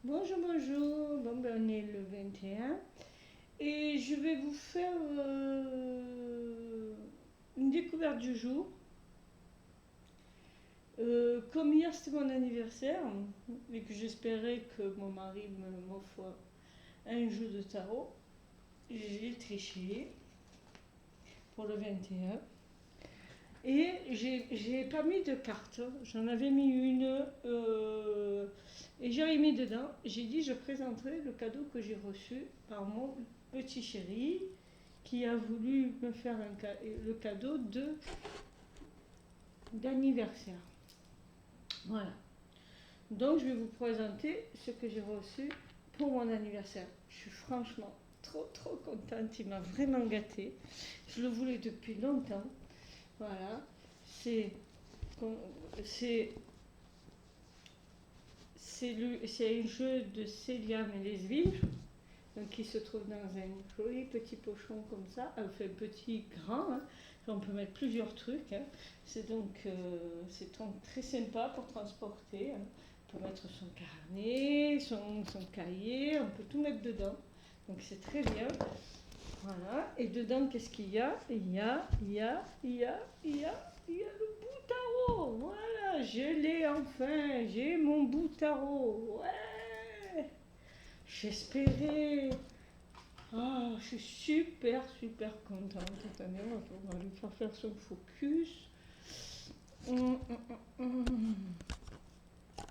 Bonjour, bonjour. Bon, ben, on est le 21 et je vais vous faire une découverte du jour. Comme hier c'était mon anniversaire et que j'espérais que mon mari m'offre un jeu de tarot, j'ai triché pour le 21 et j'ai pas mis de carte. J'en avais mis une et j'ai mis dedans. J'ai dit je présenterai le cadeau que j'ai reçu par mon petit chéri qui a voulu me faire le cadeau d'anniversaire. Voilà. Donc je vais vous présenter ce que j'ai reçu pour mon anniversaire. Je suis franchement trop contente. Il m'a vraiment gâtée. Je le voulais depuis longtemps. Voilà. C'est c'est c'est un jeu de Célia Mélesville, donc qui se trouve dans un joli petit pochon comme ça, enfin petit grand, hein. On peut mettre plusieurs trucs, hein. C'est donc très sympa pour transporter, hein. On peut mettre son carnet, son cahier, on peut tout mettre dedans, donc c'est très bien. Voilà, et dedans qu'est-ce qu'il y a? Il y a le bout tarot. Voilà, je l'ai enfin, j'ai mon bout tarot. Ouais, j'espérais. Ah, je suis super contente. Attendez, on va lui faire son focus. Hum.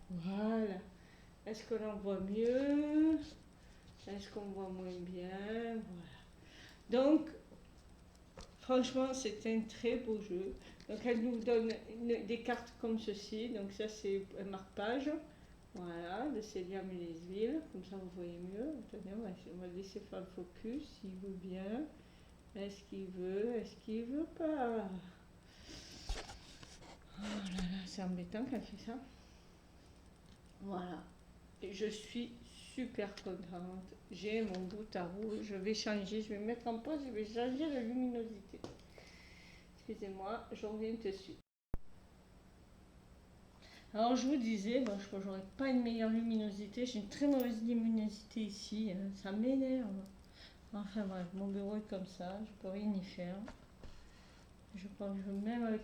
Voilà. Est-ce qu'on en voit mieux? Est-ce qu'on voit moins bien? Voilà. Donc, franchement, c'est un très beau jeu. Donc, elle nous donne des cartes comme ceci. Donc, ça, c'est un marque-page. Voilà, de Célia Mélesville. Comme ça, vous voyez mieux. Attendez, on va laisser faire le focus s'il veut bien. Est-ce qu'il veut? Est-ce qu'il veut pas? Oh là là, c'est embêtant qu'elle fait ça. Voilà. Et je suis super contente. J'ai mon bout à rouge. Je vais changer. Je vais mettre en pause. Je vais changer la luminosité. Excusez-moi, je reviens tout de suite. Alors je vous disais, je crois que j'aurais pas une meilleure luminosité. J'ai une très mauvaise luminosité ici. Hein. Ça m'énerve. Enfin bref, mon bureau est comme ça. Je peux rien y faire. Je pense que même avec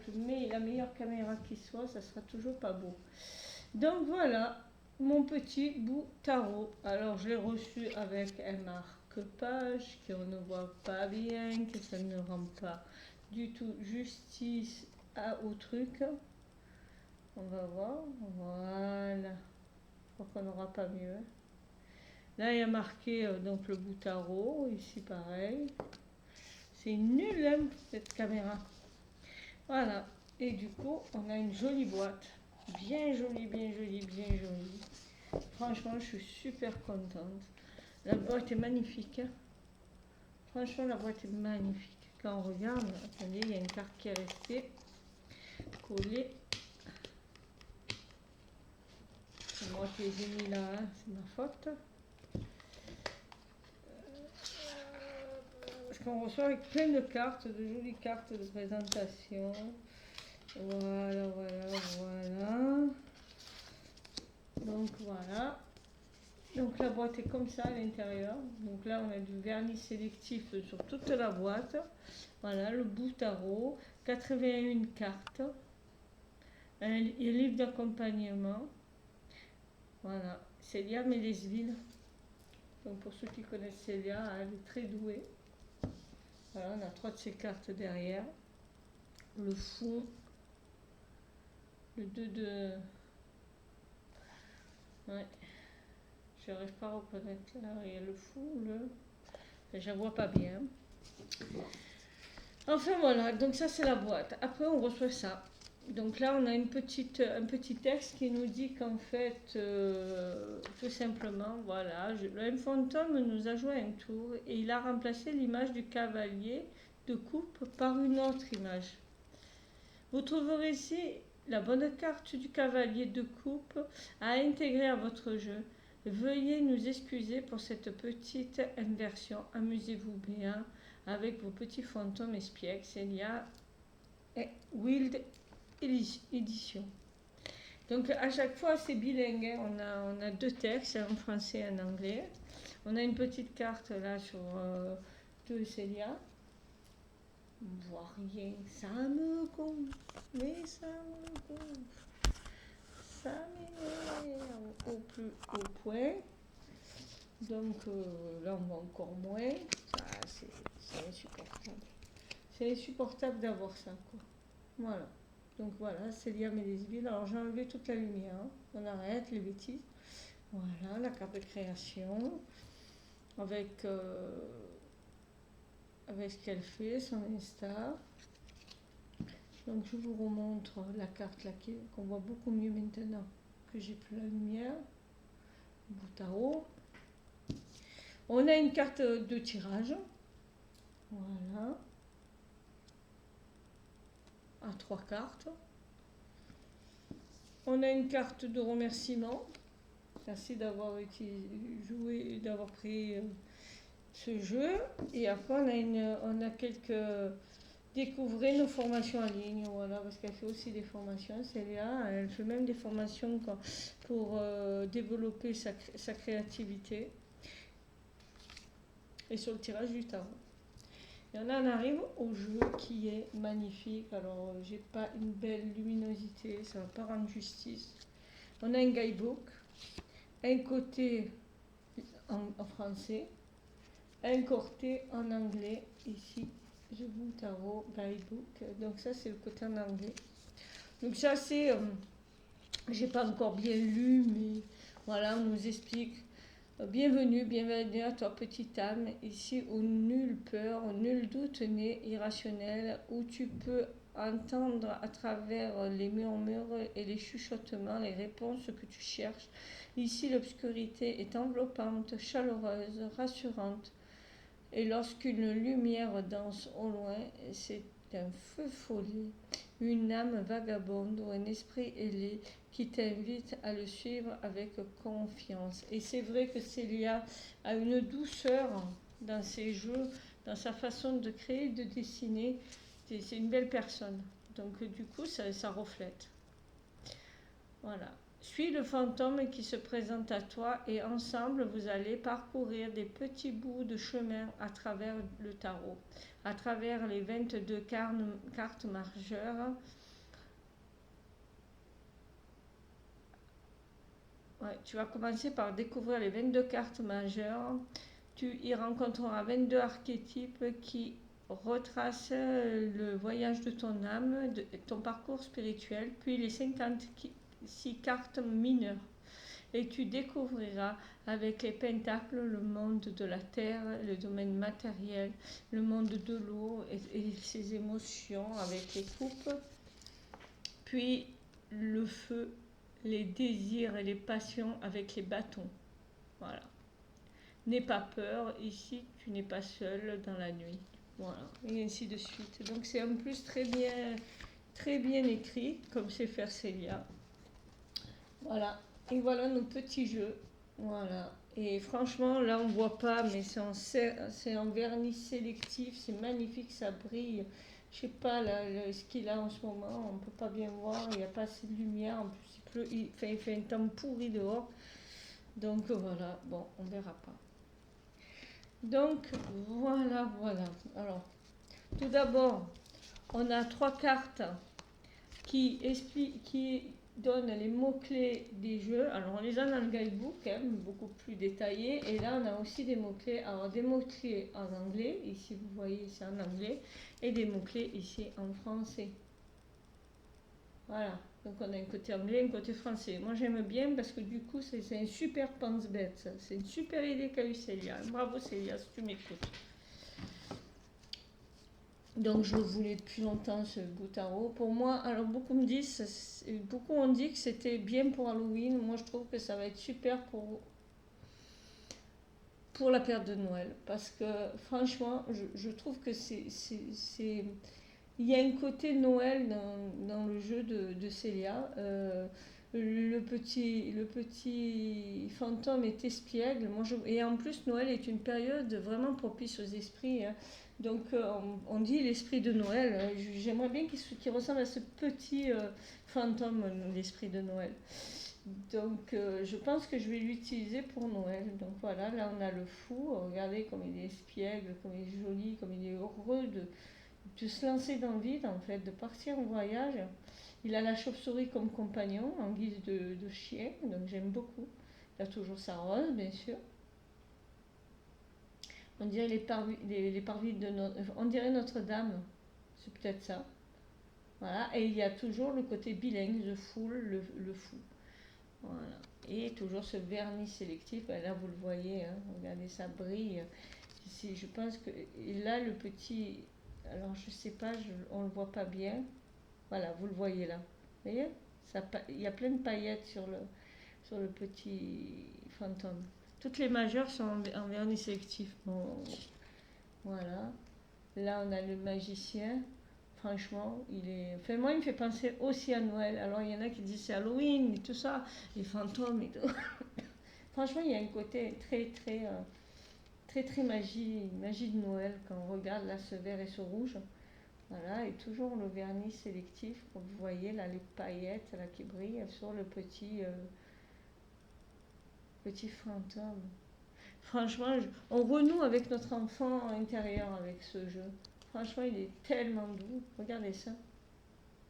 la meilleure caméra qui soit, ça sera toujours pas beau. Donc voilà, mon petit bout tarot. Alors je l'ai reçu avec un marque-page qu'on ne voit pas bien, que ça ne rend pas du tout justice au truc. On va voir, voilà. Je crois qu'on n'aura pas mieux. Là il y a marqué donc le bout tarot, ici pareil. C'est nul hein, cette caméra. Voilà, et du coup on a une jolie boîte. Bien jolie, bien jolie, bien jolie. Franchement, je suis super contente. La boîte est magnifique. Franchement, la boîte est magnifique. Quand on regarde, attendez, il y a une carte qui est restée collée. C'est moi qui les ai mis là, hein, c'est ma faute. Parce qu'on reçoit avec plein de cartes, de jolies cartes de présentation. Voilà. Donc voilà. Donc la boîte est comme ça à l'intérieur. Donc là on a du vernis sélectif sur toute la boîte. Voilà le bout tarot, 81 cartes, un livre d'accompagnement. Voilà, Célia Mélesville. Donc pour ceux qui connaissent Célia, elle est très douée. Voilà, on a 3 de ces cartes derrière. Le fond, le 2 de... Ouais. Je n'arrive pas à reconnaître là, il y a le fou, je ne vois pas bien. Enfin voilà, donc ça c'est la boîte. Après on reçoit ça. Donc là on a un petit texte qui nous dit qu'en fait, tout simplement, voilà, le fantôme nous a joué un tour et il a remplacé l'image du cavalier de coupe par une autre image. Vous trouverez ici la bonne carte du cavalier de coupe à intégrer à votre jeu. Veuillez nous excuser pour cette petite inversion. Amusez-vous bien avec vos petits fantômes espiègles. Célia et Wild Edition. Donc à chaque fois c'est bilingue, hein. On a deux textes, en français et en anglais. On a une petite carte là sur de Célia. On ne voit rien, ça me gonfle, mais ça me gonfle, ça m'énerve au plus haut point. Donc là on voit encore moins, ça c'est insupportable. C'est insupportable d'avoir ça, quoi. Voilà. Donc voilà, Célia Médésville. Alors j'ai enlevé toute la lumière, hein. On arrête les bêtises. Voilà, la carte de création. Avec, avec ce qu'elle fait, son Insta. Donc je vous remontre la carte là qu'on voit beaucoup mieux maintenant que j'ai plus la lumière. Bout à haut. On a une carte de tirage. Voilà. À 3 cartes. On a une carte de remerciement. Merci d'avoir joué, d'avoir pris ce jeu. Et après, on a quelques. Découvrez nos formations en ligne, voilà, parce qu'elle fait aussi des formations, Célia. Elle fait même des formations pour développer sa créativité. Et sur le tirage du tarot. Et on en arrive au jeu qui est magnifique. Alors, j'ai pas une belle luminosité, ça va pas rendre justice. On a un guidebook, un côté en français, un côté en anglais, ici. Je vous tarot guidebook. Donc ça c'est le côté en anglais. Donc ça c'est, j'ai pas encore bien lu, mais voilà, on nous explique. Bienvenue à toi petite âme, ici où nulle peur, nul doute n'est irrationnel, où tu peux entendre à travers les murmures et les chuchotements les réponses que tu cherches. Ici l'obscurité est enveloppante, chaleureuse, rassurante. Et lorsqu'une lumière danse au loin, c'est un feu follet, une âme vagabonde ou un esprit ailé qui t'invite à le suivre avec confiance. Et c'est vrai que Célia a une douceur dans ses jeux, dans sa façon de créer, de dessiner. C'est une belle personne. Donc du coup, ça reflète. Voilà. Suis le fantôme qui se présente à toi et ensemble vous allez parcourir des petits bouts de chemin à travers le tarot, à travers les 22 cartes majeures. Ouais, tu vas commencer par découvrir les 22 cartes majeures. Tu y rencontreras 22 archétypes qui retracent le voyage de ton âme, de ton parcours spirituel, puis les 56 cartes mineures. Et tu découvriras avec les pentacles le monde de la terre, le domaine matériel, le monde de l'eau et ses émotions avec les coupes, puis le feu, les désirs et les passions avec les bâtons. Voilà. N'aie pas peur, ici tu n'es pas seul dans la nuit. Voilà, et ainsi de suite. Donc c'est en plus très bien écrit, comme c'est faire Célia. Voilà. Et voilà nos petits jeux. Voilà. Et franchement, là on voit pas, mais c'est en vernis sélectif, c'est magnifique, ça brille. Je sais pas là, ce qu'il a en ce moment, on peut pas bien voir, il n'y a pas assez de lumière, en plus il pleut, il fait un temps pourri dehors. Donc voilà, bon, on verra pas. Donc voilà. Alors, tout d'abord, on a 3 cartes qui donne les mots-clés des jeux. Alors on les a dans le guidebook, hein, beaucoup plus détaillé. Et là on a aussi des mots-clés. Alors des mots-clés en anglais, ici vous voyez c'est en anglais. Et des mots-clés ici en français. Voilà, donc on a un côté anglais, un côté français. Moi j'aime bien parce que du coup c'est un super pense-bête. C'est une super idée qu'a eu Célia. Bravo Célia si tu m'écoutes. Donc je voulais depuis longtemps ce tarot. Pour moi, alors beaucoup ont dit que c'était bien pour Halloween. Moi je trouve que ça va être super pour la période de Noël. Parce que franchement, je trouve que il y a un côté Noël dans le jeu de Célia. Le petit fantôme est espiègle. Et en plus, Noël est une période vraiment propice aux esprits. Hein. Donc on dit l'esprit de Noël. J'aimerais bien qu'il ressemble à ce petit fantôme, l'esprit de Noël. Donc je pense que je vais l'utiliser pour Noël. Donc voilà, là on a le fou. Regardez comme il est espiègle, comme il est joli, comme il est heureux de se lancer dans le vide en fait, de partir en voyage. Il a la chauve-souris comme compagnon en guise de chien, donc j'aime beaucoup. Il a toujours sa rose, bien sûr. On dirait les parvis de on dirait Notre-Dame, c'est peut-être ça. Voilà, et il y a toujours le côté bilingue, the fool, le fou. Voilà. Et toujours ce vernis sélectif, ben là vous le voyez, hein, regardez ça brille. Ici, je pense que et là le petit, alors je sais pas, on le voit pas bien. Voilà, vous le voyez là. Vous voyez ça, il y a plein de paillettes sur le petit fantôme. Toutes les majeures sont en vernis sélectif. Bon, voilà. Là, on a le magicien. Franchement, il est. Enfin, moi, il me fait penser aussi à Noël. Alors, il y en a qui disent c'est Halloween et tout ça, les fantômes et tout. Franchement, il y a un côté très magie de Noël quand on regarde là ce vert et ce rouge. Voilà, et toujours le vernis sélectif, comme vous voyez là, les paillettes là, qui brillent sur le petit fantôme. Franchement, on renoue avec notre enfant intérieur avec ce jeu. Franchement, il est tellement doux. Regardez ça.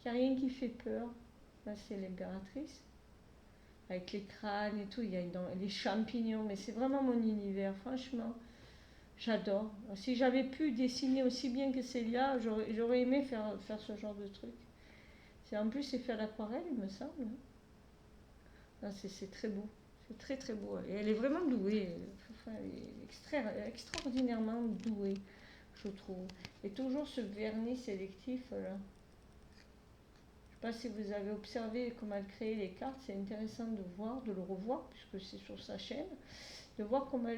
Il n'y a rien qui fait peur. Là, c'est l'impératrice. Avec les crânes et tout. Il y a les champignons. Mais c'est vraiment mon univers. Franchement, j'adore. Si j'avais pu dessiner aussi bien que Célia, j'aurais aimé faire ce genre de truc. En plus, c'est fait à l'aquarelle, il me semble. C'est très beau. C'est très beau. Et elle est vraiment douée. Elle est extraordinairement douée, je trouve. Et toujours ce vernis sélectif là. Je ne sais pas si vous avez observé comment elle crée les cartes. C'est intéressant de le revoir, puisque c'est sur sa chaîne. De voir comment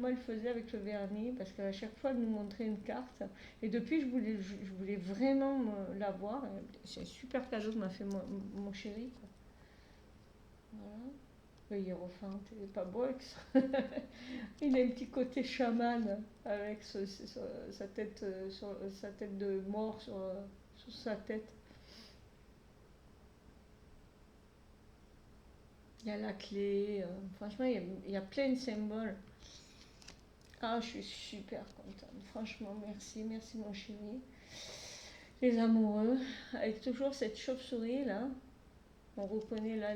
elle faisait avec le vernis, parce qu'à chaque fois elle nous montrait une carte. Et depuis, je voulais vraiment l'avoir. C'est un super cadeau que m'a fait mon chéri, quoi. Voilà. Le hiérophante, il n'est pas beau avec ça. Il a un petit côté chaman avec sa tête de mort sur sa tête. Il y a la clé. Franchement, il y a plein de symboles. Ah, je suis super contente. Franchement, merci mon chéri. Les amoureux, avec toujours cette chauve-souris là. On reconnaît là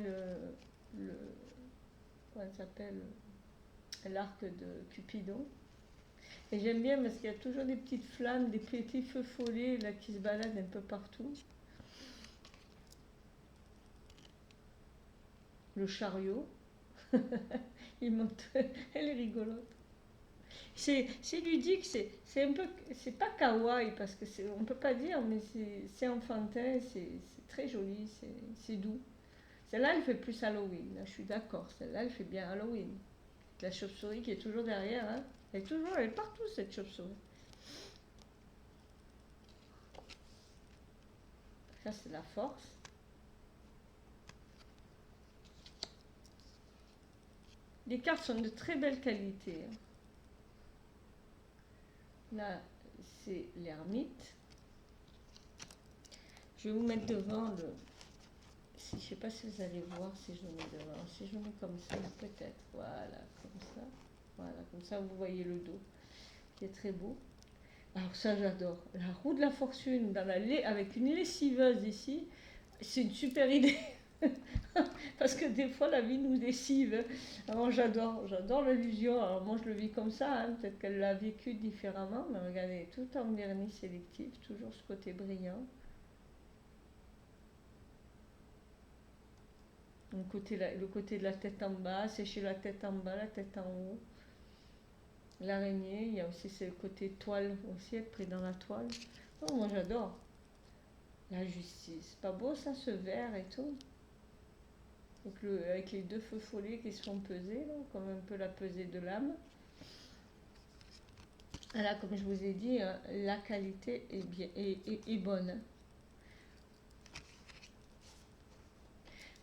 comment ça s'appelle, l'arc de Cupidon. Et j'aime bien parce qu'il y a toujours des petites flammes, des petits feux follets là qui se baladent un peu partout. Le chariot. Il monte. Elle est rigolote. C'est ludique, c'est un peu, c'est pas kawaii parce que on peut pas dire, mais c'est enfantin, c'est très joli, c'est doux. Celle-là, elle fait plus Halloween, là, je suis d'accord. Celle-là, elle fait bien Halloween. La chauve-souris qui est toujours derrière, hein. Elle est partout cette chauve-souris. Ça, c'est la force. Les cartes sont de très belle qualité, hein. Là, c'est l'ermite. Je vais vous mettre devant le. Je ne sais pas si vous allez voir si je le mets devant. Si je le mets comme ça, peut-être. Voilà, comme ça. Voilà, comme ça, vous voyez le dos qui est très beau. Alors ça, j'adore. La roue de la fortune avec une lessiveuse ici, c'est une super idée. Parce que des fois, la vie nous lessive. Alors j'adore l'illusion. Alors moi, je le vis comme ça. Hein. Peut-être qu'elle l'a vécu différemment. Mais regardez, tout en vernis sélectif, toujours ce côté brillant. Le côté de la tête en bas, sécher la tête en bas, la tête en haut. L'araignée, il y a aussi ce côté toile, aussi être pris dans la toile. Oh, moi j'adore. La justice. Pas beau ça, ce vert et tout. Avec les deux feux follets qui se font peser, là, comme un peu la pesée de l'âme. Là, comme je vous ai dit, la qualité est bonne.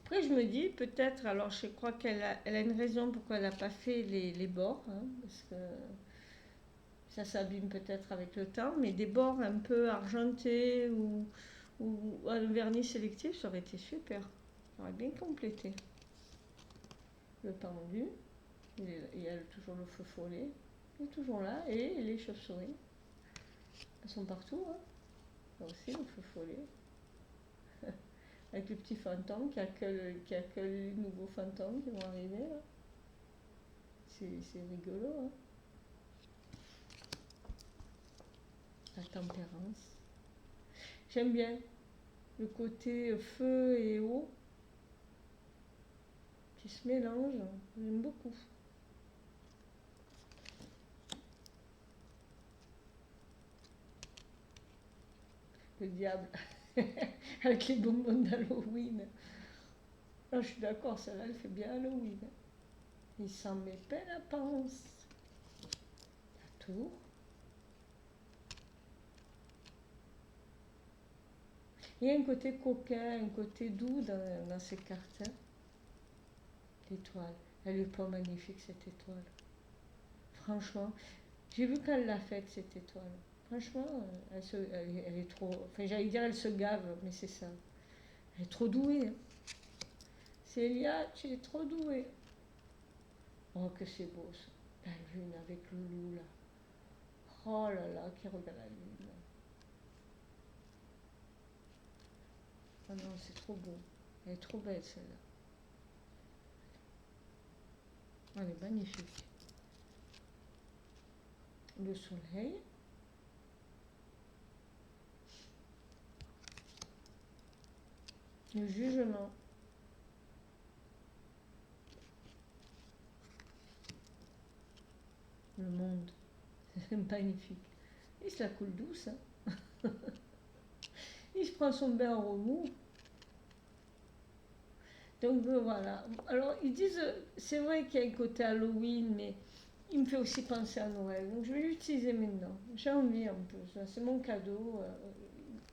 Après, je me dis, peut-être, alors je crois qu'elle a une raison pourquoi elle n'a pas fait les bords, hein, parce que Ça s'abîme peut-être avec le temps, mais des bords un peu argentés ou un vernis sélectif, ça aurait été super. Ça aurait bien complété. Le pendu, il y a toujours le feu follet, il est toujours là, et les chauves-souris, elles sont partout. Hein. Là aussi, le feu follet. Avec le petit fantôme qui accueille les nouveaux fantômes qui vont arriver. Là. C'est rigolo. Hein. La tempérance. J'aime bien le côté feu et eau qui se mélangent. J'aime beaucoup. Le diable avec les bonbons d'Halloween. Ah, je suis d'accord, celle-là, elle fait bien Halloween. Il s'en met plein la panse. La tour. Il y a un côté coquin, un côté doux dans ces cartes. Hein. L'étoile. Elle est pas magnifique, cette étoile. Franchement, j'ai vu quand elle l'a faite, cette étoile. Franchement, elle est trop... Enfin, j'allais dire elle se gave, mais c'est ça. Elle est trop douée. Hein. Célia, tu es trop douée. Oh, que c'est beau, ça. La lune avec le loup, là. Oh là là, qui regarde la lune. Oh non, c'est trop beau. Elle est trop belle, celle-là. Elle est magnifique. Le soleil. Le jugement. Le monde. C'est magnifique. Il se la coule douce. Hein. Il se prend son bain en remous. Donc voilà. Alors ils disent, c'est vrai qu'il y a un côté Halloween, mais il me fait aussi penser à Noël. Donc je vais l'utiliser maintenant. J'ai envie un peu. C'est mon cadeau.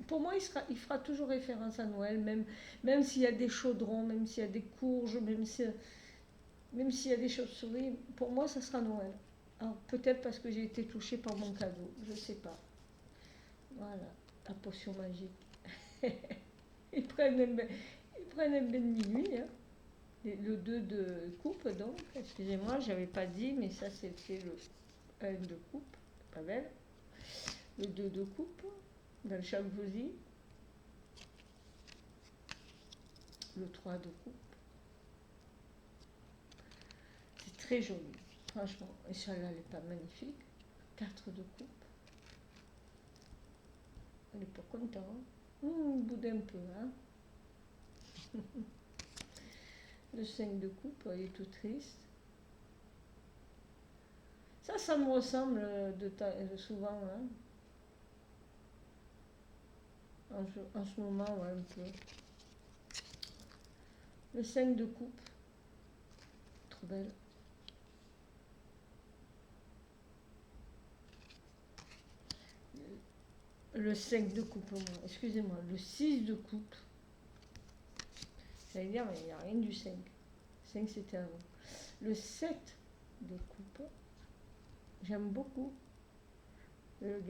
Pour moi, il fera toujours référence à Noël, même s'il y a des chaudrons, même s'il y a des courges, même s'il y a des chauves-souris. Pour moi, ça sera Noël. Alors peut-être parce que j'ai été touchée par mon cadeau. Je ne sais pas. Voilà. La potion magique. ils prennent un bain de minuit. Hein. Le 2 de coupe, donc, excusez-moi, j'avais pas dit, mais ça c'était le 1 de coupe, pas belle. Le 2 de coupe, dans le Shakuzi. Le 3 de coupe. C'est très joli, franchement. Et celle-là, elle n'est pas magnifique. 4 de coupe. Elle n'est pas contente. Il boude un peu, hein. Le 5 de coupe, elle est tout triste. Ça me ressemble souvent, hein. En ce moment, ouais, un peu. Le 5 de coupe, trop belle. Le 5 de coupe, excusez-moi, le 6 de coupe. J'allais dire, mais il n'y a rien du 5. 5 c'était avant. Le 7 de coupe, j'aime beaucoup. Le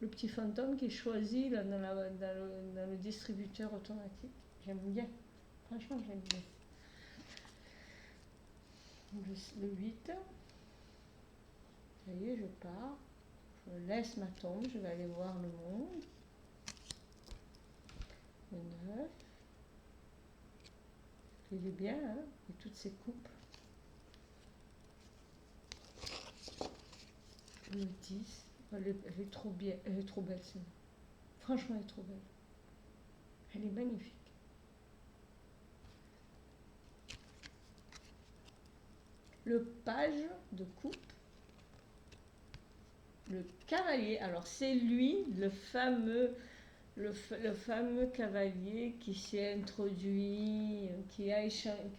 petit fantôme qui est choisi là, dans le distributeur automatique. J'aime bien. Franchement, j'aime bien. Le 8. Ça y est, je pars. Je laisse ma tombe. Je vais aller voir le monde. Le 9. Il est bien, hein, et toutes ces coupes. Le 10. Elle est trop bien. Elle est trop belle, celle-là. Franchement, elle est trop belle. Elle est magnifique. Le page de coupe. Le cavalier. Alors, c'est lui, le fameux cavalier qui s'est introduit, qui a échangé.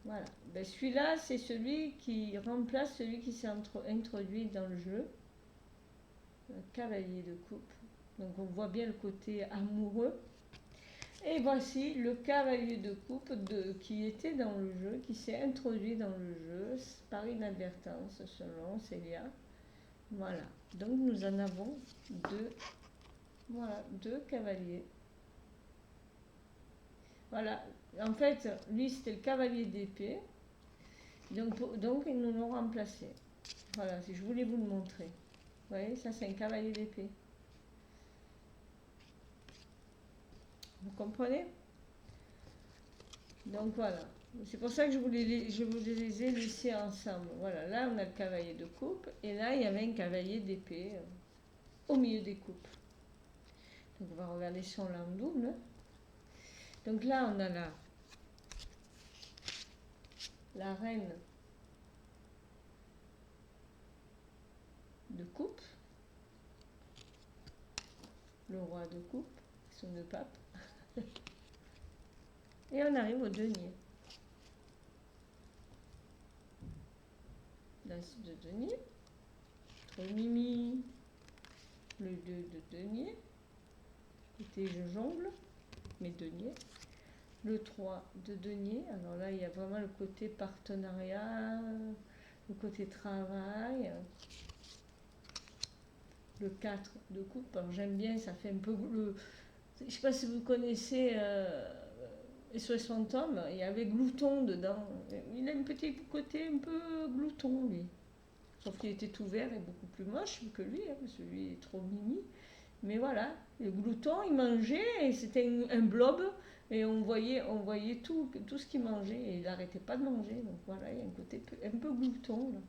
Voilà. Ben, celui-là, c'est celui qui remplace celui qui s'est introduit dans le jeu. Le cavalier de coupe. Donc on voit bien le côté amoureux. Et voici le cavalier de coupe qui était dans le jeu, qui s'est introduit dans le jeu par inadvertance, selon Célia. Voilà. Donc nous en avons deux. Voilà, deux cavaliers. Voilà. En fait, lui, c'était le cavalier d'épée. Donc ils nous l'ont remplacé. Voilà, si je voulais vous le montrer. Vous voyez, ça c'est un cavalier d'épée. Vous comprenez? Donc voilà. C'est pour ça que je vous les ai laissés ensemble. Voilà, là on a le cavalier de coupe. Et là il y avait un cavalier d'épée au milieu des coupes. Donc on va regarder son là en double. Donc là on a la reine de coupe, le roi de coupe, son deux papes, et on arrive au denier. L'as de denier, trop mimi, le 2 de denier, écoutez, je jongle, mes deniers, le 3 de denier, alors là il y a vraiment le côté partenariat, le côté travail, le 4 de coupe, alors j'aime bien, ça fait un peu je ne sais pas si vous connaissez SOS Fantôme, il y avait Glouton dedans, il a un petit côté un peu glouton lui, sauf qu'il était tout vert et beaucoup plus moche que lui, hein, parce que lui est trop mini, mais voilà, le glouton il mangeait et c'était un blob, et on voyait tout ce qu'il mangeait, et il n'arrêtait pas de manger, donc voilà, il y a un côté un peu glouton là.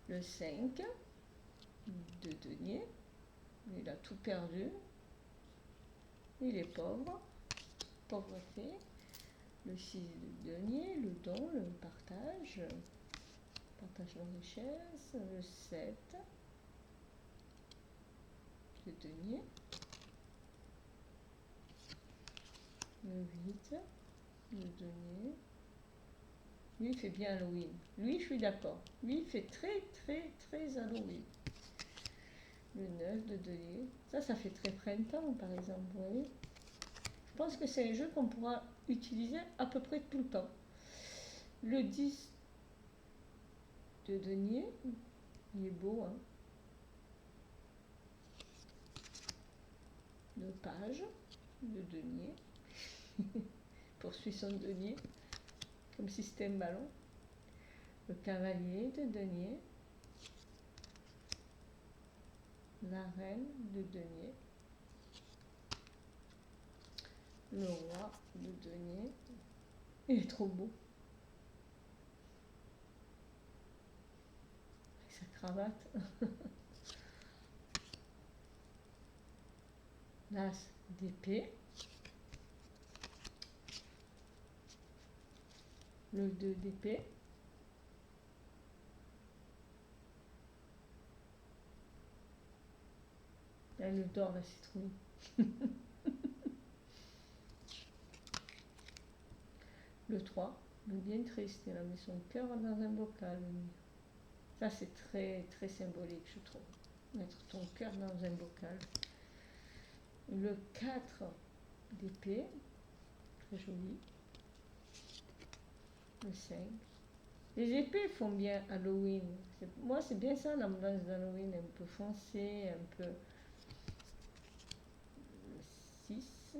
Le 5 de denier, il a tout perdu, il est pauvre, pauvreté. Le 6 de denier, le don, le partage de richesse. Le 7 de denier, le 8 de denier. Lui il fait bien Halloween, lui je suis d'accord, lui il fait très très très Halloween. Le 9 de denier, ça fait très printemps par exemple, vous voyez. Je pense que c'est un jeu qu'on pourra utiliser à peu près tout le temps. Le 10 de denier, il est beau, hein. Le page de denier, poursuit son denier, comme si c'était un ballon. Le cavalier de denier, la reine de denier, le roi de denier, il est trop beau. Avec sa cravate. L'as d'épée, le 2 d'épée, elle adore la citrouille. Le 3, bien triste, il a mis son cœur dans un bocal. Ça c'est très très symbolique je trouve, mettre ton cœur dans un bocal. Le 4 d'épée, très joli. Le 5. Les épées font bien Halloween. Moi c'est bien ça l'ambiance d'Halloween, un peu foncé, un peu. Le 6.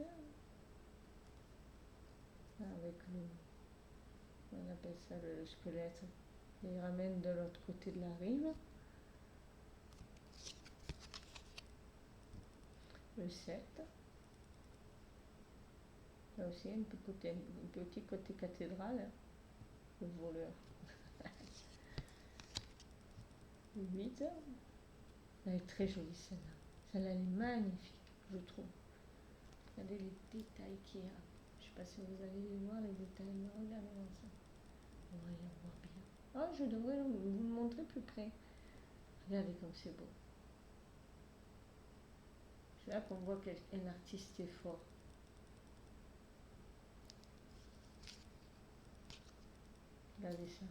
Avec on appelle ça le squelette. Il ramène de l'autre côté de la rive. Le 7. Là aussi un petit côté cathédrale, hein. Le voleur. Le 8. Elle est très jolie celle-là. Celle-là elle est magnifique, je trouve. Regardez les détails qu'il y a. Je ne sais pas si vous allez voir les détails, mais regardez ça. On va y voir bien. Ah, je devrais vous le montrer plus près. Regardez comme c'est beau. C'est là qu'on voit qu'un artiste est fort. Regardez ça.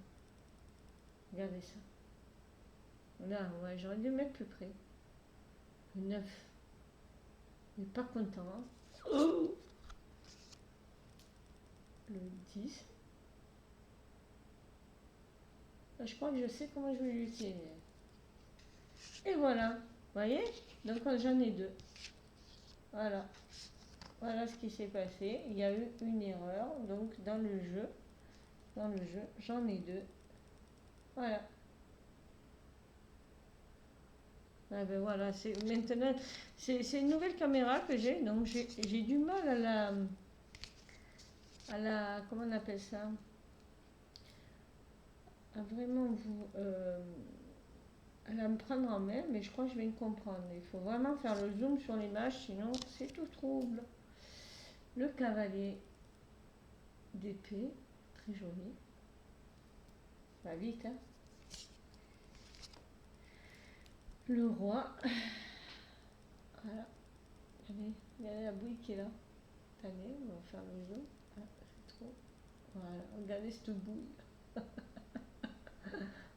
Regardez ça. Là, ouais, j'aurais dû mettre plus près. Le 9 Il n'est pas content. Hein. Oh, le 10. Je crois que je sais comment je vais l'utiliser. Et voilà. Vous voyez? Donc j'en ai deux. Voilà. Voilà ce qui s'est passé. Il y a eu une erreur. Donc dans le jeu, j'en ai deux. Voilà. Ah ben voilà, maintenant, c'est une nouvelle caméra que j'ai, donc j'ai du mal à la, comment on appelle ça, à vraiment à la me prendre en main, mais je crois que je vais me comprendre. Il faut vraiment faire le zoom sur l'image, sinon c'est tout trouble. Le cavalier d'épée, très joli. Va vite, hein. Le roi. Voilà. Regardez la bouille qui est là. Attendez, on va faire le zoom. Ah, c'est trop. Voilà, regardez cette bouille.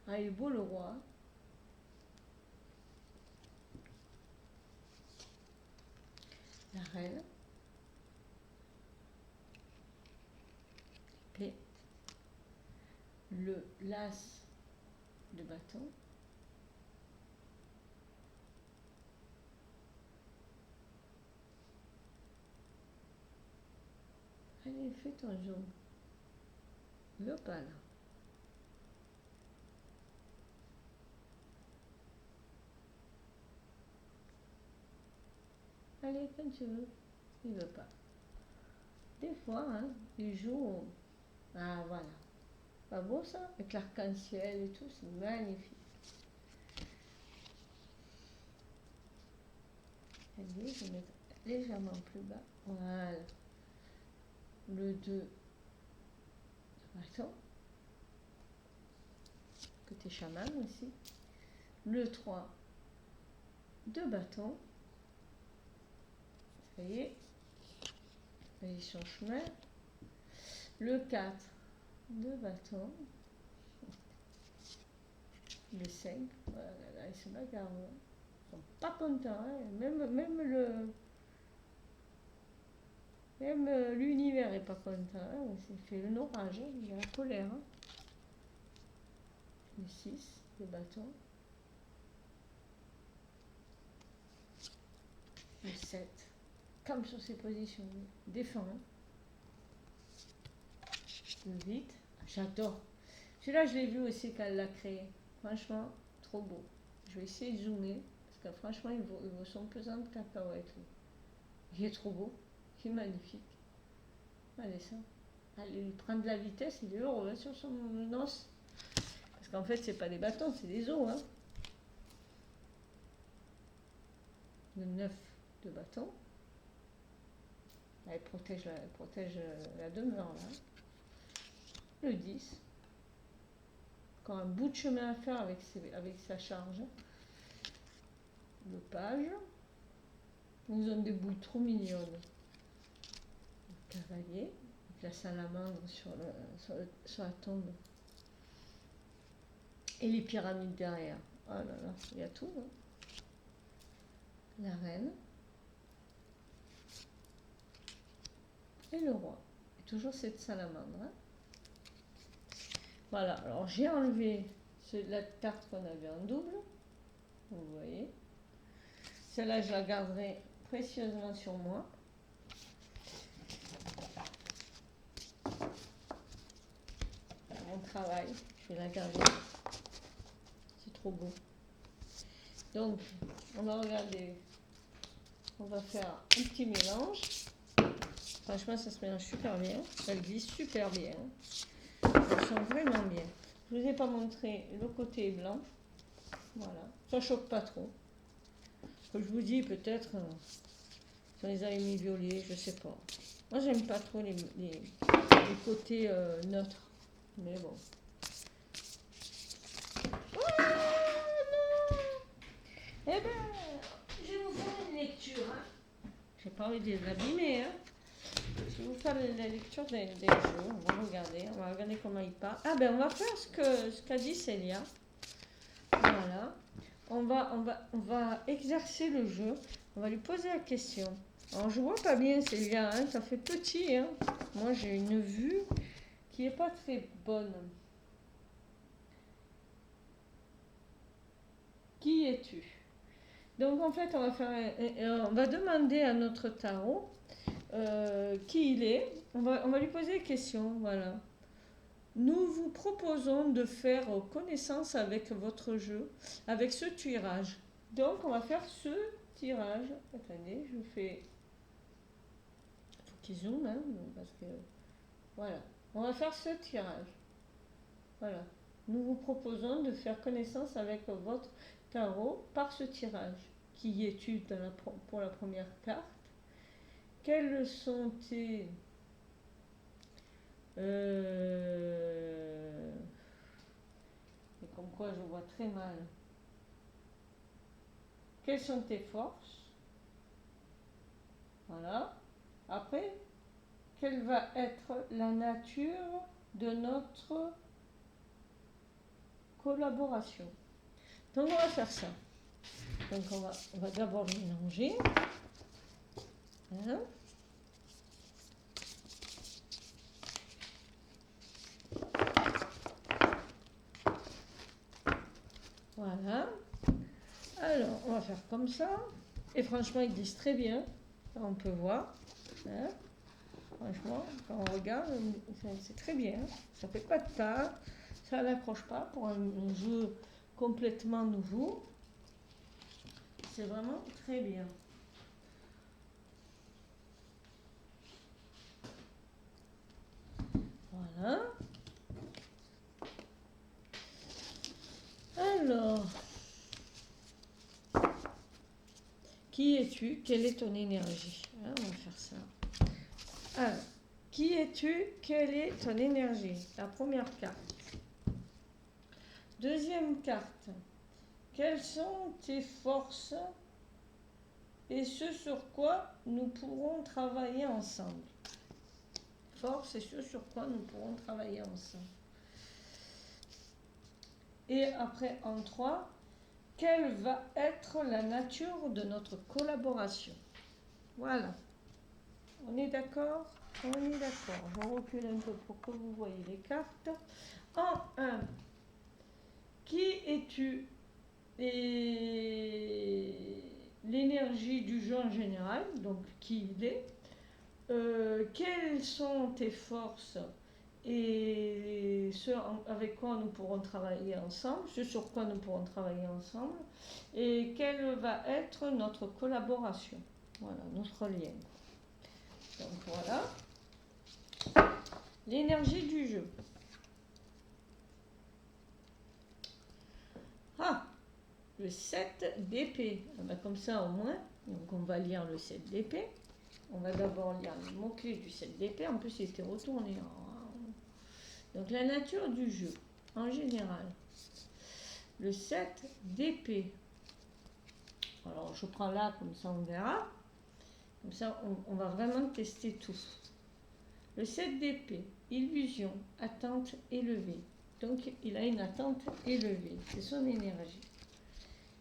Ah, il est beau le roi. La reine. Et le l'as de bâton. Allez, fais ton zoom. L'opale. Allez, quand tu veux. Il veut pas. Des fois, hein, il joue. Ah, voilà. Pas beau ça? Avec l'arc-en-ciel et tout, c'est magnifique. Allez, je vais mettre légèrement plus bas. Voilà. Le 2 de bâton. Côté chaman aussi. Le 3 de bâton. Ça y est. Il son chemin. Le 4 de bâton. Le 5. Voilà, là, ils se bagarrent. Ils sont pas contents. Hein. Même l'univers est pas content. Hein. C'est fait un orage. Hein. Il y a la colère. Hein. Le 6 de bâton. Le 7. Comme sur ses positions. Défend. Hein. Le 8. J'adore. Celui-là, je l'ai vu aussi quand elle l'a créé. Franchement, trop beau. Je vais essayer de zoomer. Parce que franchement, il vaut son pesant de cacahuètes. Il est trop beau. Il est magnifique. Allez, ça. Allez, il prend de la vitesse. Il est heureux hein, sur son os. Parce qu'en fait, c'est pas des bâtons, c'est des os. Hein. Le 9 de bâton. Elle protège la demeure là. Le 10. Encore un bout de chemin à faire avec sa charge. Le page. Ils nous ont des boules trop mignonnes. Le cavalier. Avec la salamandre sur la tombe. Et les pyramides derrière. Oh là là, il y a tout. Hein. La reine. Et le roi. Et toujours cette salamandre. Hein. Voilà, alors j'ai enlevé la carte qu'on avait en double. Vous voyez. Celle-là, je la garderai précieusement sur moi. Mon travail, je vais la garder. C'est trop beau. Donc, on va regarder. On va faire un petit mélange. Franchement, ça se mélange super bien. Elle glisse super bien. Elles sont vraiment bien. Je ne vous ai pas montré le côté blanc. Voilà. Ça ne choque pas trop. Comme je vous dis, peut-être, si on les avait mis violets, je ne sais pas. Moi, j'aime pas trop les côtés neutres. Mais bon. Oh non! Eh ben, je vais vous faire une lecture. Hein. J'ai pas envie de les abîmer. Hein. Je vais vous faire la lecture des jeux. On va regarder comment il part. Ah ben, on va faire ce qu'a dit Célia. Voilà. On va exercer le jeu. On va lui poser la question. Alors je vois pas bien Célia, hein, ça fait petit. Hein. Moi j'ai une vue qui est pas très bonne. Qui es-tu? Donc en fait on va demander à notre tarot qui il est. On va lui poser des questions, voilà. Nous vous proposons de faire connaissance avec votre jeu, avec ce tirage. Donc on va faire ce tirage. Attendez, je fais... Il faut qu'il zoome, hein, parce que... Voilà. On va faire ce tirage. Voilà. Nous vous proposons de faire connaissance avec votre tarot par ce tirage. Qui es-tu pour la première carte? Quels sont tes... Et comme quoi je vois très mal. Quelles sont tes forces? Voilà. Après, quelle va être la nature de notre collaboration? Donc on va faire ça. Donc on va d'abord mélanger. Hein? Voilà. Alors, on va faire comme ça. Et franchement, ils disent très bien. On peut voir. Hein? Franchement, quand on regarde, c'est très bien. Ça fait pas de tas. Ça n'accroche pas pour un jeu complètement nouveau. C'est vraiment très bien. Voilà. Alors, qui es-tu? Quelle est ton énergie? On va faire ça. Alors, qui es-tu? Quelle est ton énergie? La première carte. Deuxième carte. Quelles sont tes forces et ce sur quoi nous pourrons travailler ensemble? Force et ce sur quoi nous pourrons travailler ensemble. Et après, en 3, quelle va être la nature de notre collaboration? Voilà. On est d'accord? On est d'accord. Je recule un peu pour que vous voyez les cartes. En 1, qui es-tu? Et l'énergie du jeu en général, donc qui il est. Quelles sont tes forces et ce avec quoi nous pourrons travailler ensemble, ce sur quoi nous pourrons travailler ensemble, et quelle va être notre collaboration, voilà, notre lien. Donc voilà, l'énergie du jeu. Ah, le 7 d'épée. Comme ça au moins, donc on va lire le 7 d'épée. On va d'abord lire les mots-clés du 7 d'épée. En plus, il était retourné. Donc la nature du jeu, en général. Le 7 d'épée. Alors je prends là, comme ça on verra. Comme ça on va vraiment tester tout. Le 7 d'épée, illusion, attente élevée. Donc il a une attente élevée, c'est son énergie.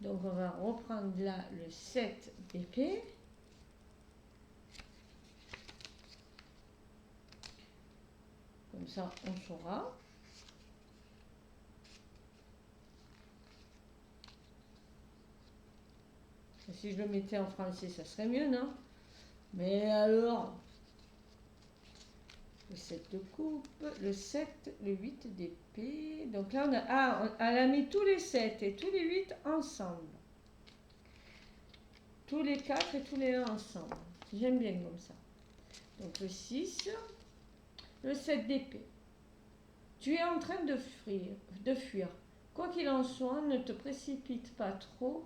Donc on va reprendre là le 7 d'épée. Comme ça on saura. Si je le mettais en français, ça serait mieux, non? Mais alors, le 7 de coupe, le 7, le 8 d'épée. Donc là, elle a mis tous les 7 et tous les 8 ensemble. Tous les 4 et tous les 1 ensemble. J'aime bien comme ça. Donc le 6, le 7 d'épée. Tu es en train de fuir. Quoi qu'il en soit, ne te précipite pas trop,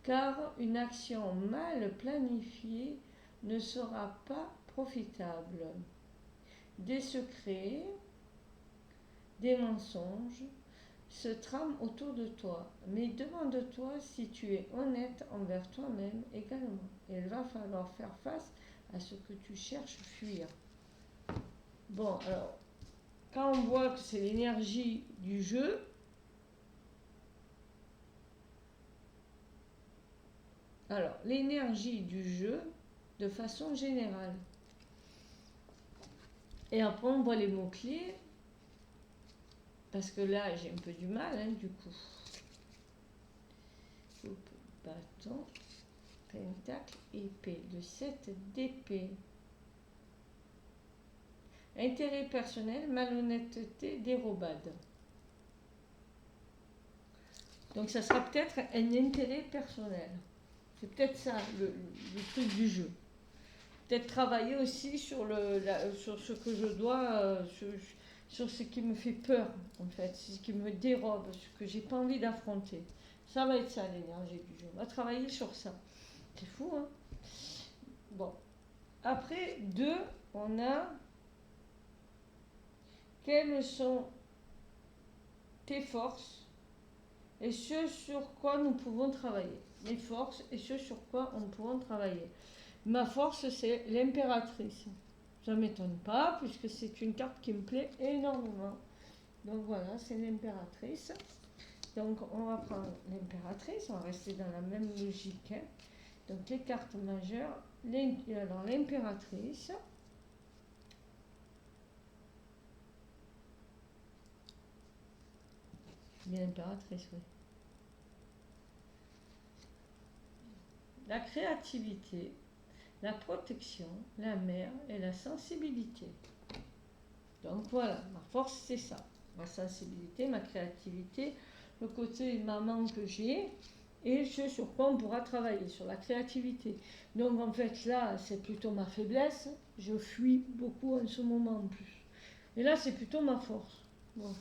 car une action mal planifiée ne sera pas profitable. Des secrets, des mensonges se trament autour de toi, mais demande-toi si tu es honnête envers toi-même également. Il va falloir faire face à ce que tu cherches fuir. Bon, alors, quand on voit que c'est l'énergie du jeu, alors l'énergie du jeu de façon générale. Et après, on voit les mots-clés, parce que là, j'ai un peu du mal, hein, du coup. Coupe, bâton, pentacle, épée. Le 7 d'épée. Intérêt personnel, malhonnêteté, dérobade. Donc ça sera peut-être un intérêt personnel. C'est peut-être ça le truc du jeu. Peut-être travailler aussi sur, sur ce que je dois, sur ce qui me fait peur, en fait, ce qui me dérobe, ce que j'ai pas envie d'affronter. Ça va être ça l'énergie du jeu. On va travailler sur ça. C'est fou, hein? Bon. Après, 2, on a quelles sont tes forces et ce sur quoi nous pouvons travailler. Les forces et ce sur quoi nous pouvons travailler. Ma force, c'est l'impératrice. Ça ne m'étonne pas, puisque c'est une carte qui me plaît énormément. Donc voilà, c'est l'impératrice. Donc on va prendre l'impératrice, on va rester dans la même logique. Hein. Donc les cartes majeures, alors l'impératrice. L'impératrice, oui. La créativité, la protection, la mer et la sensibilité. Donc voilà, ma force c'est ça. Ma sensibilité, ma créativité, le côté maman que j'ai et ce sur quoi on pourra travailler, sur la créativité. Donc en fait là, c'est plutôt ma faiblesse. Je fuis beaucoup en ce moment en plus. Et là, c'est plutôt ma force. Bon.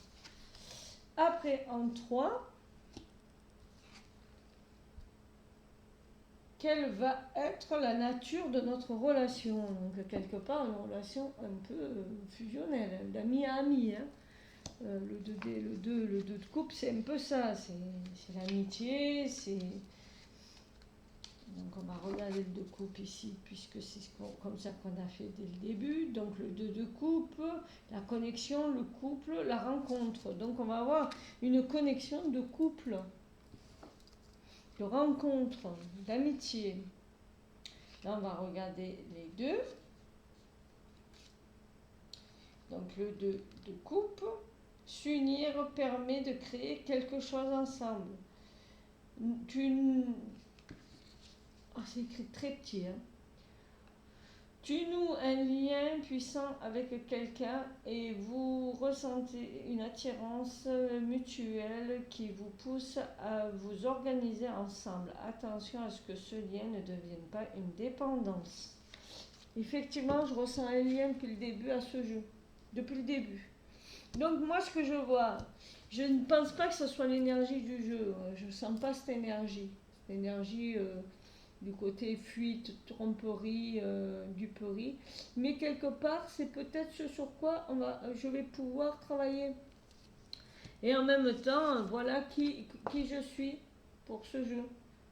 Après, en 3, quelle va être la nature de notre relation? Donc quelque part, une relation un peu fusionnelle, d'ami à ami. Hein. Le 2 de coupe, c'est un peu ça. C'est l'amitié, c'est... Donc on va regarder le 2 de coupe ici, puisque c'est comme ça qu'on a fait dès le début. Donc le 2 de coupe, la connexion, le couple, la rencontre. Donc on va avoir une connexion de couple, de rencontre, d'amitié. Là on va regarder les 2. Donc le 2 de coupe, s'unir permet de créer quelque chose ensemble. C'est écrit très petit. Hein. Tu noues un lien puissant avec quelqu'un et vous ressentez une attirance mutuelle qui vous pousse à vous organiser ensemble. Attention à ce que ce lien ne devienne pas une dépendance. Effectivement, je ressens un lien depuis le début à ce jeu. Depuis le début. Donc moi, ce que je vois, je ne pense pas que ce soit l'énergie du jeu. Je ne sens pas cette énergie. Cette énergie... du côté fuite, tromperie, duperie. Mais quelque part, c'est peut-être ce sur quoi je vais pouvoir travailler. Et en même temps, voilà qui je suis pour ce jeu.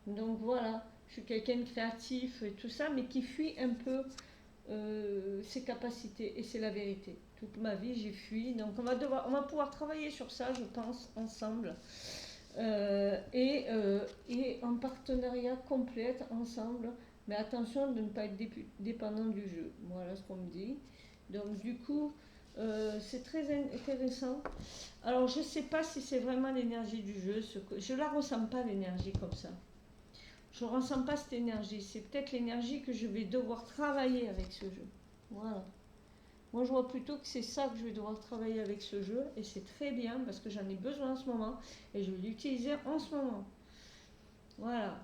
Donc voilà, je suis quelqu'un de créatif et tout ça, mais qui fuit un peu ses capacités. Et c'est la vérité. Toute ma vie, j'ai fui. Donc on va pouvoir travailler sur ça, je pense, ensemble. Et en partenariat complet ensemble, mais attention de ne pas être dépendant du jeu. Voilà ce qu'on me dit. Donc du coup, c'est très intéressant. Alors je ne sais pas si c'est vraiment l'énergie du jeu. Je ne la ressens pas l'énergie comme ça. Je ne ressens pas cette énergie. C'est peut-être l'énergie que je vais devoir travailler avec ce jeu. Voilà. Moi, je vois plutôt que c'est ça que je vais devoir travailler avec ce jeu, et c'est très bien parce que j'en ai besoin en ce moment, et je vais l'utiliser en ce moment. Voilà.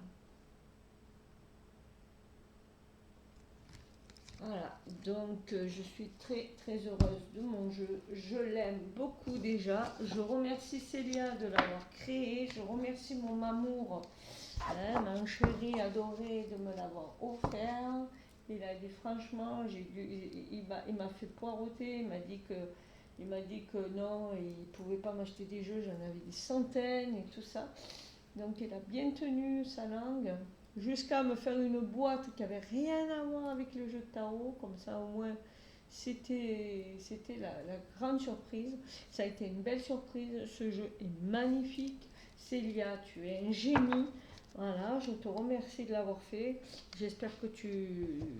Voilà, donc je suis très très heureuse de mon jeu, je l'aime beaucoup déjà, je remercie Célia de l'avoir créé, je remercie mon amour, mon chéri adoré de me l'avoir offert. Il a dit franchement, il m'a fait poireauter, il m'a dit que non, il ne pouvait pas m'acheter des jeux, j'en avais des centaines et tout ça. Donc il a bien tenu sa langue, jusqu'à me faire une boîte qui n'avait rien à voir avec le jeu de tarot, comme ça au moins c'était la grande surprise. Ça a été une belle surprise, ce jeu est magnifique. Célia, tu es un génie. Voilà, je te remercie de l'avoir fait. J'espère que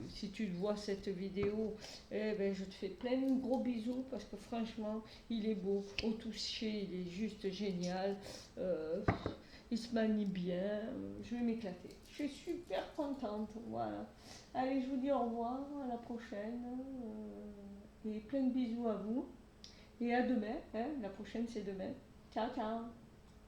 si tu vois cette vidéo, eh ben, je te fais plein de gros bisous parce que franchement, il est beau. Au toucher, il est juste génial. Euh, il se manie bien. Je vais m'éclater. Je suis super contente. Voilà. Allez, je vous dis au revoir. À la prochaine. Et plein de bisous à vous. Et à demain. Hein. La prochaine, c'est demain. Ciao, ciao.